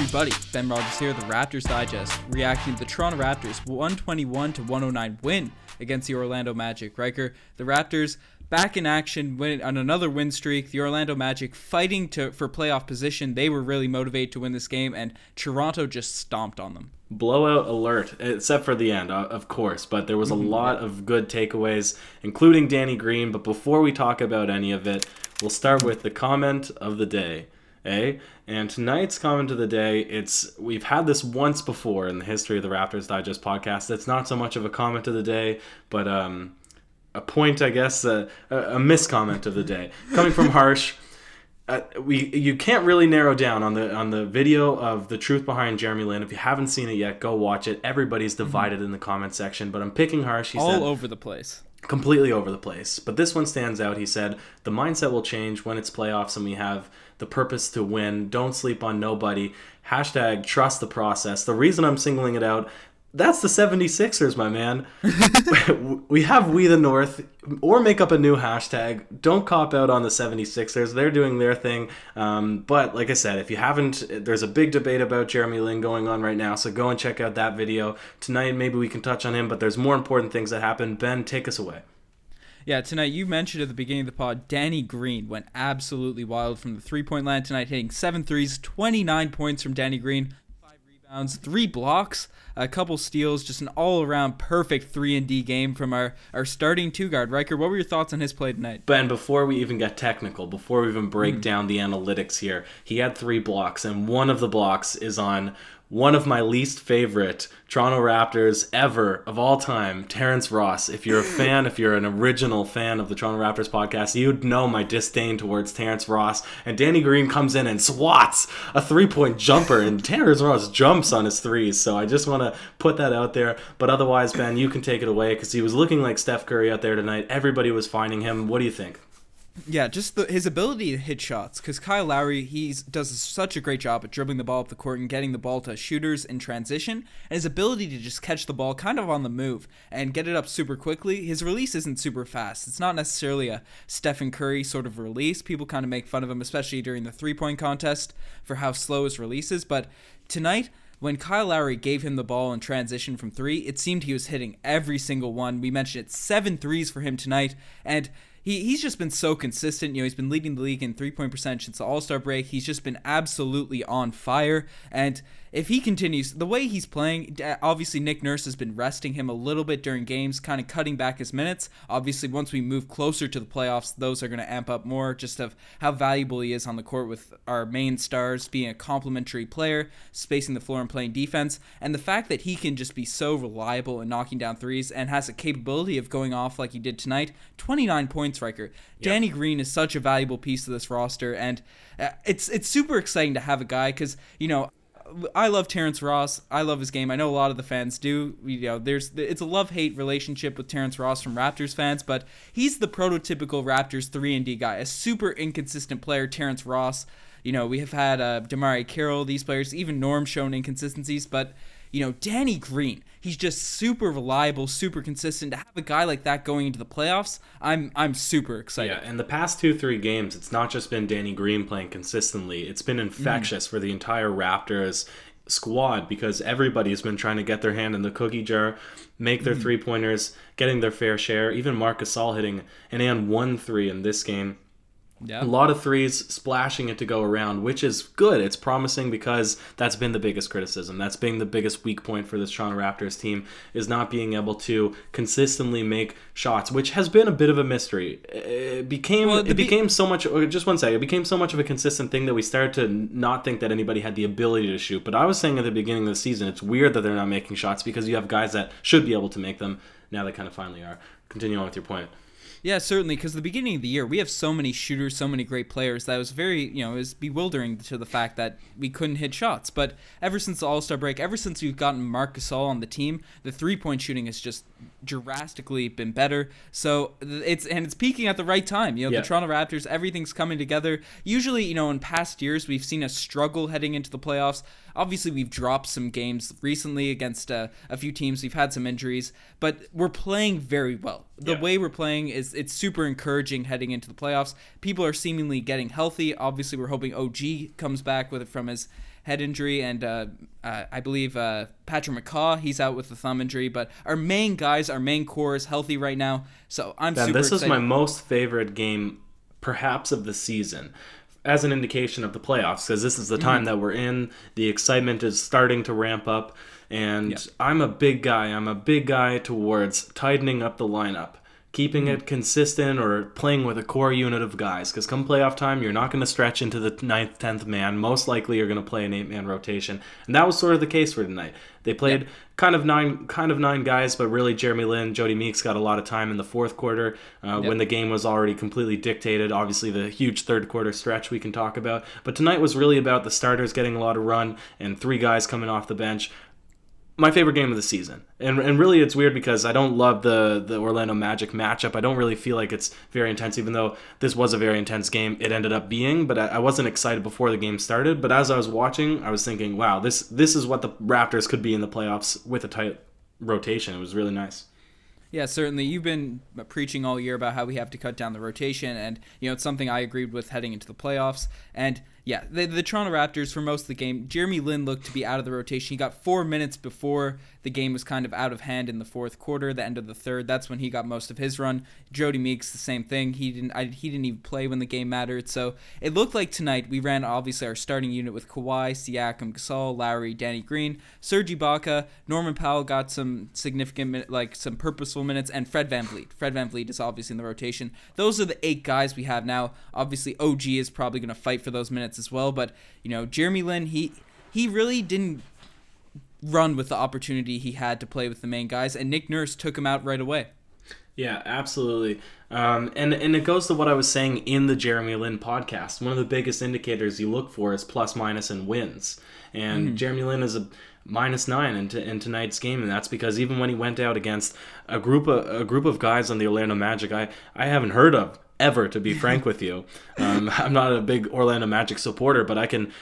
everybody, Ben Rogers here, the Raptors Digest, reacting to the Toronto Raptors 121-109 win against the Orlando Magic. Ryker, the Raptors back in action on another win streak. The Orlando Magic fighting for playoff position. They were really motivated to win this game, and Toronto just stomped on them. Blowout alert, except for the end, of course, but there was a lot of good takeaways, including Danny Green. But before we talk about any of it, we'll start with the comment of the day. And tonight's comment of the day, we've had this once before in the history of the Raptors Digest podcast. It's not so much of a comment of the day, but a point, I guess, a miscomment of the day. Coming from Harsh, you can't really narrow down on the video of the truth behind Jeremy Lin. If you haven't seen it yet, go watch it. Everybody's divided in the comment section, but I'm picking Harsh. He said, over the place. Completely over the place. But this one stands out. He said, the mindset will change when it's playoffs and we have the purpose to win. Don't sleep on nobody. # trust the process. The reason I'm singling it out, that's the 76ers, my man. We have We the North, or make up a new hashtag. Don't cop out on the 76ers. They're doing their thing. But like I said, if you haven't, there's a big debate about Jeremy Lin going on right now, so go and check out that video. Tonight, maybe we can touch on him, but there's more important things that happen. Ben, take us away. Yeah, tonight, you mentioned at the beginning of the pod, Danny Green went absolutely wild from the three-point line tonight, hitting 7 threes, 29 points from Danny Green, 5 rebounds, 3 blocks, a couple steals, just an all-around perfect 3-and-D game from our starting two-guard. Ryker, what were your thoughts on his play tonight? Ben, before we even get technical, before we even break down the analytics here, he had 3 blocks, and one of the blocks is on one of my least favorite Toronto Raptors ever of all time, Terrence Ross. If you're a fan, if you're an original fan of the Toronto Raptors podcast, you'd know my disdain towards Terrence Ross. And Danny Green comes in and swats a 3-point jumper, and Terrence Ross jumps on his threes. So I just want to put that out there. But otherwise, Ben, you can take it away because he was looking like Steph Curry out there tonight. Everybody was finding him. What do you think? Yeah, just his ability to hit shots, because Kyle Lowry, he does such a great job at dribbling the ball up the court and getting the ball to shooters in transition, and his ability to just catch the ball kind of on the move and get it up super quickly. His release isn't super fast. It's not necessarily a Stephen Curry sort of release. People kind of make fun of him, especially during the three-point contest, for how slow his release is, but tonight, when Kyle Lowry gave him the ball in transition from 3, it seemed he was hitting every single one. We mentioned it, 7 threes for him tonight, and he's just been so consistent. He's been leading the league in three-point percentage since the All-Star break. He's just been absolutely on fire, and if he continues the way he's playing, obviously Nick Nurse has been resting him a little bit during games, kind of cutting back his minutes. Obviously, once we move closer to the playoffs, those are going to amp up more, just of how valuable he is on the court with our main stars being a complementary player, spacing the floor and playing defense, and the fact that he can just be so reliable in knocking down threes and has a capability of going off like he did tonight. 29 points, Ryker. Yep. Danny Green is such a valuable piece of this roster, and it's super exciting to have a guy because, I love Terrence Ross. I love his game. I know a lot of the fans do. It's a love-hate relationship with Terrence Ross from Raptors fans, but he's the prototypical Raptors 3-and-D guy, a super inconsistent player, Terrence Ross. We have had Damari Carroll, these players, even Norm shown inconsistencies, but Danny Green, he's just super reliable, super consistent. To have a guy like that going into the playoffs, I'm super excited. Yeah, in the past 2-3 games, it's not just been Danny Green playing consistently. It's been infectious for the entire Raptors squad because everybody's been trying to get their hand in the cookie jar, make their three-pointers, getting their fair share. Even Marc Gasol hitting an and 1 3 in this game. Yeah. A lot of threes, splashing it to go around, which is good. It's promising because that's been the biggest criticism. That's been the biggest weak point for this Toronto Raptors team, is not being able to consistently make shots, which has been a bit of a mystery. It became so much of a consistent thing that we started to not think that anybody had the ability to shoot. But I was saying at the beginning of the season, it's weird that they're not making shots because you have guys that should be able to make them. Now they kind of finally are. Continue on with your point. Yeah, certainly, because the beginning of the year, we have so many shooters, so many great players that was very, it was bewildering to the fact that we couldn't hit shots. But ever since the All-Star break, ever since we've gotten Marc Gasol on the team, the three-point shooting has just drastically been better. So it's peaking at the right time. The Toronto Raptors, everything's coming together. Usually, in past years, we've seen a struggle heading into the playoffs. Obviously, we've dropped some games recently against a few teams. We've had some injuries, but we're playing very well. The way we're playing it's super encouraging heading into the playoffs. People are seemingly getting healthy. Obviously, we're hoping OG comes back from his head injury, and I believe Patrick McCaw, he's out with the thumb injury. But our main guys, our main core is healthy right now, so I'm super excited. This is my most favorite game, perhaps, of the season, as an indication of the playoffs, because this is the time that we're in. The excitement is starting to ramp up, and I'm a big guy. I'm a big guy towards tightening up the lineup, keeping it consistent, or playing with a core unit of guys. Because come playoff time, you're not going to stretch into the 9th, 10th man. Most likely, you're going to play an 8-man rotation, and that was sort of the case for tonight. They played kind of nine guys, but really Jeremy Lin, Jody Meeks got a lot of time in the fourth quarter when the game was already completely dictated. Obviously, the huge third quarter stretch we can talk about, but tonight was really about the starters getting a lot of run and 3 guys coming off the bench. My favorite game of the season. And really it's weird because I don't love the Orlando Magic matchup. I don't really feel like it's very intense, even though this was a very intense game. It ended up being, but I wasn't excited before the game started. But as I was watching, I was thinking, wow, this is what the Raptors could be in the playoffs with a tight rotation. It was really nice. Yeah, certainly. You've been preaching all year about how we have to cut down the rotation, and it's something I agreed with heading into the playoffs. And yeah, the Toronto Raptors, for most of the game, Jeremy Lin looked to be out of the rotation. He got 4 minutes before the game was kind of out of hand in the fourth quarter, the end of the third. That's when he got most of his run. Jody Meeks, the same thing. He didn't even play when the game mattered. So it looked like tonight we ran, obviously, our starting unit with Kawhi, Siakam, Gasol, Lowry, Danny Green, Serge Ibaka, Norman Powell got some significant, some purposeful minutes, and Fred VanVleet. Fred VanVleet is obviously in the rotation. Those are the 8 guys we have now. Obviously, OG is probably going to fight for those minutes as well, but Jeremy Lin, he really didn't run with the opportunity he had to play with the main guys, and Nick Nurse took him out right away. Yeah, absolutely. And it goes to what I was saying in the Jeremy Lin podcast. One of the biggest indicators you look for is plus minus and wins. And Jeremy Lin is a -9 in tonight's game, and that's because even when he went out against a group of guys on the Orlando Magic I haven't heard of ever, to be frank with you. I'm not a big Orlando Magic supporter, but I can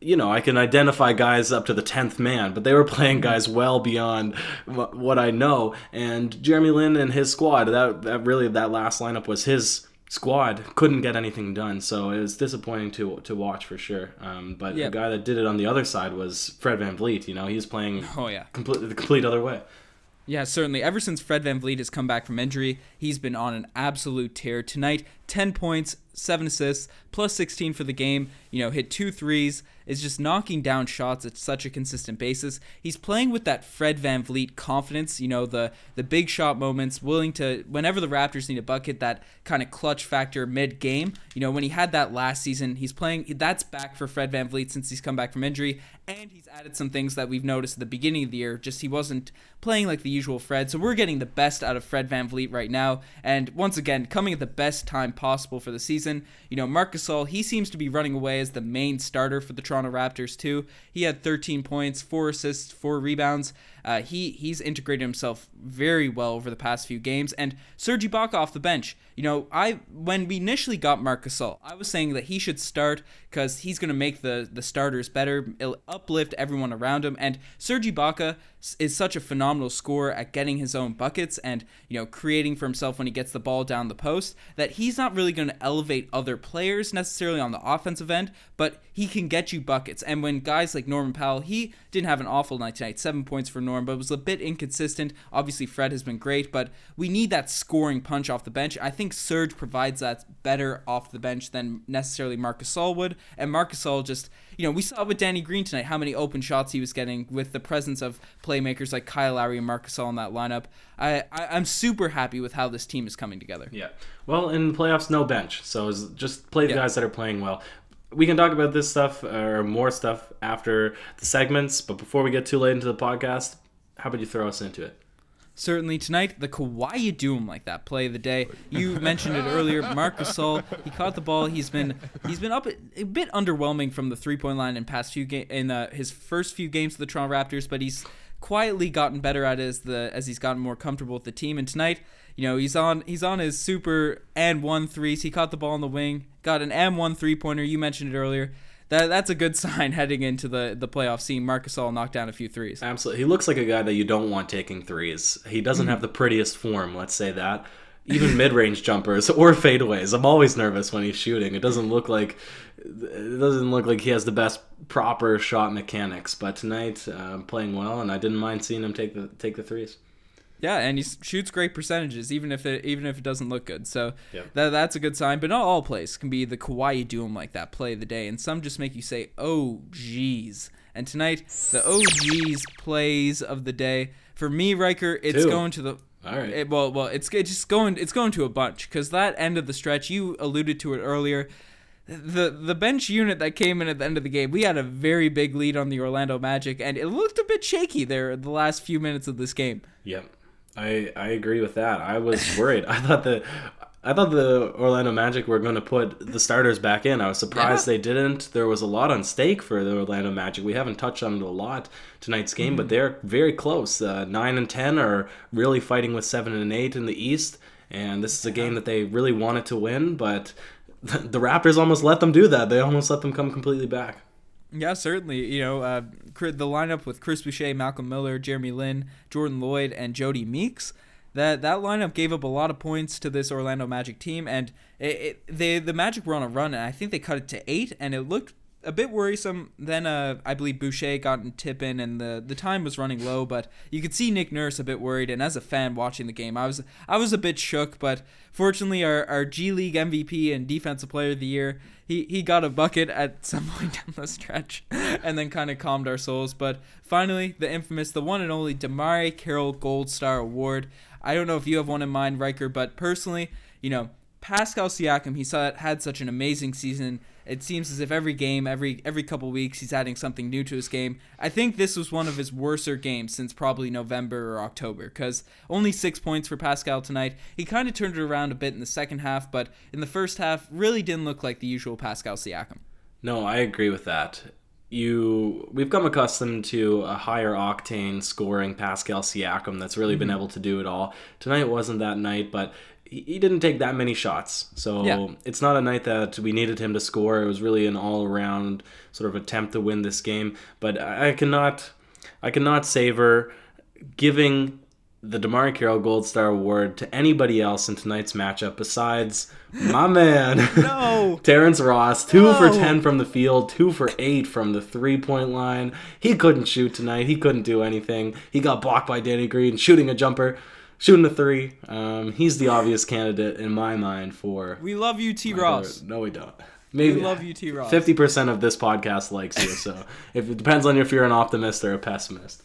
identify guys up to the 10th man, but they were playing guys well beyond what I know. And Jeremy Lin and his squad, that last lineup was his squad, couldn't get anything done. So it was disappointing to watch for sure. But the guy that did it on the other side was Fred VanVleet. He was playing the complete other way. Yeah, certainly. Ever since Fred VanVleet has come back from injury, he's been on an absolute tear. Tonight, 10 points, 7 assists, plus 16 for the game, hit 2 threes, is just knocking down shots at such a consistent basis. He's playing with that Fred VanVleet confidence, the big shot moments, willing to, whenever the Raptors need a bucket, that kind of clutch factor mid-game. When he had that last season, he's playing, that's back for Fred VanVleet since he's come back from injury, and he's added some things that we've noticed at the beginning of the year, just he wasn't playing like the usual Fred, so we're getting the best out of Fred VanVleet right now, and once again, coming at the best time possible for the season. Marc Gasol, he seems to be running away as the main starter for the Toronto Raptors too. He had 13 points, 4 assists, 4 rebounds. He's integrated himself very well over the past few games. And Serge Ibaka off the bench. When we initially got Marc Gasol, I was saying that he should start because he's going to make the starters better. It'll uplift everyone around him. And Serge Ibaka is such a phenomenal scorer at getting his own buckets and creating for himself when he gets the ball down the post that he's not really going to elevate other players necessarily on the offensive end, but he can get you buckets. And when guys like Norman Powell, he didn't have an awful night tonight, 7 points for Norm, but it was a bit inconsistent. Obviously Fred has been great, but we need that scoring punch off the bench. I think Serge provides that better off the bench than necessarily Marc Gasol would, and Marc Gasol just, we saw with Danny Green tonight how many open shots he was getting with the presence of playmakers like Kyle Lowry and Marc Gasol in that lineup. I'm super happy with how this team is coming together. Yeah. Well, in the playoffs, no bench, so just play the guys that are playing well. We can talk about this stuff or more stuff after the segments, but before we get too late into the podcast, how about you throw us into it? Certainly tonight, the Kawhi Doom like that play of the day. You mentioned it earlier. Marc Gasol, he caught the ball. He's been up a bit underwhelming from the 3-point line in his first few games of the Toronto Raptors, but he's quietly gotten better at it as he's gotten more comfortable with the team. And tonight, he's on his super and 1 threes. He caught the ball on the wing, got an M1 3-pointer. You mentioned it earlier. That's a good sign heading into the playoffs, seeing Marc Gasol knock down a few threes. Absolutely. He looks like a guy that you don't want taking threes. He doesn't have the prettiest form, let's say that. even mid-range jumpers or fadeaways. I'm always nervous when he's shooting. It doesn't look like he has the best proper shot mechanics. But tonight, playing well, and I didn't mind seeing him take the threes. Yeah, and he shoots great percentages, even if it doesn't look good. So Yep. that's a good sign. But not all plays can be the Kawhi Doom like that play of the day, and some just make you say, "Oh, geez." And tonight, the "Oh, geez" plays of the day for me, Riker, it's 2. going to the. All right. It's going to a bunch, because that end of the stretch, you alluded to it earlier. The bench unit that came in at the end of the game, we had a very big lead on the Orlando Magic, and it looked a bit shaky there the last few minutes of this game. Yep. I agree with that. I was worried. I thought the Orlando Magic were going to put the starters back in. I was surprised they didn't. There was a lot on stake for the Orlando Magic. We haven't touched on it a lot tonight's game, but they're very close. 9 and 10 are really fighting with 7 and 8 in the East, and this is a game that they really wanted to win, but the Raptors almost let them do that. They almost let them come completely back. Yeah, certainly. The lineup with Chris Boucher, Malcolm Miller, Jeremy Lin, Jordan Lloyd, and Jody Meeks, that lineup gave up a lot of points to this Orlando Magic team, and the Magic were on a run, and I think they cut it to 8, and it looked a bit worrisome. Then I believe Boucher got in tip in, and the time was running low, but you could see Nick Nurse a bit worried, and as a fan watching the game, I was a bit shook, but fortunately our G League MVP and Defensive Player of the Year, he got a bucket at some point down the stretch and then kind of calmed our souls. But finally, the one and only Damari Carroll Gold Star Award. I don't know if you have one in mind, Riker, but personally, Pascal Siakam, had such an amazing season. It seems as if every game, every couple weeks, he's adding something new to his game. I think this was one of his worser games since probably November or October, because only 6 points for Pascal tonight. He kind of turned it around a bit in the second half, but in the first half, really didn't look like the usual Pascal Siakam. No, I agree with that. We've come accustomed to a higher octane scoring Pascal Siakam that's really been able to do it all. Tonight wasn't that night, but he didn't take that many shots. So It's not a night that we needed him to score. It was really an all-around sort of attempt to win this game. But I cannot savor giving the Damari Carroll Gold Star Award to anybody else in tonight's matchup besides my man, No. Terrence Ross. 2 for 10 from the field, 2 for 8 from the three-point line. He couldn't shoot tonight. He couldn't do anything. He got blocked by Danny Green shooting a 3. He's the obvious candidate in my mind for... We love you, T. Ross. No, we don't. Maybe we love you, T. Ross. 50% of this podcast likes you, so it depends on if you're an optimist or a pessimist.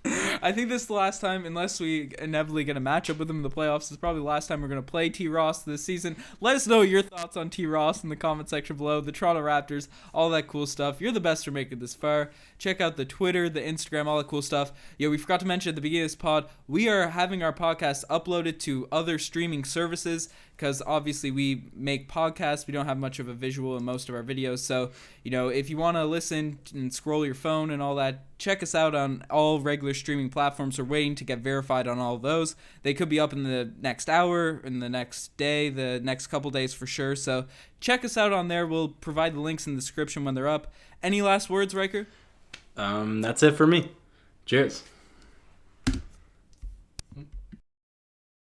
I think this is the last time, unless we inevitably get a matchup with him in the playoffs, this is probably the last time we're going to play T. Ross this season. Let us know your thoughts on T. Ross in the comment section below. The Toronto Raptors, all that cool stuff. You're the best for making it this far. Check out the Twitter, the Instagram, all that cool stuff. Yeah, we forgot to mention at the beginning of this pod, we are having our podcast uploaded to other streaming services, because obviously we make podcasts. We don't have much of a visual in most of our videos. So, if you want to listen and scroll your phone and all that, check us out on all regular streaming platforms. We're waiting to get verified on all of those. They could be up in the next hour, in the next day, the next couple days for sure. So check us out on there. We'll provide the links in the description when they're up. Any last words, Riker? That's it for me. Cheers.